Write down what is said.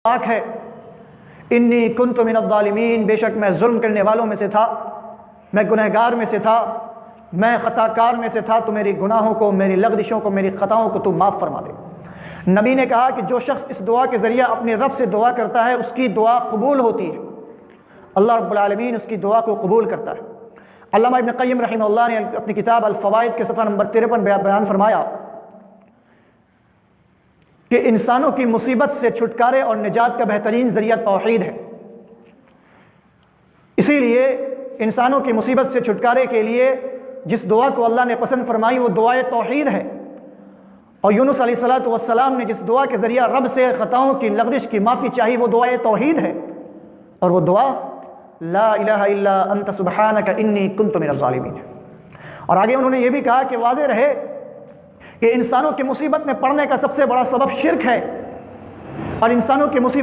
پاک ہے، انی کنت من الظالمین، بے شک میں ظلم کرنے والوں میں سے تھا، میں گنہگار میں سے تھا، میں خطا کار میں سے تھا، تو میری گناہوں کو، میری لغزشوں کو، میری خطاؤں کو تو معاف فرما دے۔ نبی نے کہا کہ جو شخص اس دعا کے ذریعہ اپنے رب سے دعا کرتا ہے اس کی دعا قبول ہوتی ہے، اللہ رب العالمین اس کی دعا کو قبول کرتا ہے۔ علامہ ابن قیم رحمہ اللہ نے اپنی کتاب الفوائد کے صفحہ نمبر 53 بیان فرمایا کہ انسانوں کی مصیبت سے چھٹکارے اور نجات کا بہترین ذریعہ توحید ہے۔ اسی لیے انسانوں کی مصیبت سے چھٹکارے کے لیے جس دعا کو اللہ نے پسند فرمائی وہ دعائے توحید ہے، اور یونس علیہ السلام نے جس دعا کے ذریعہ رب سے خطاؤں کی لغزش کی معافی چاہی وہ دعائے توحید ہے، اور وہ دعا لا الہ الا انت سبحانک انی کنت من الظالمین ہے۔ اور آگے انہوں نے یہ بھی کہا کہ واضح رہے کہ انسانوں کی مصیبت میں پڑنے کا سب سے بڑا سبب شرک ہے، اور انسانوں کی مصیبت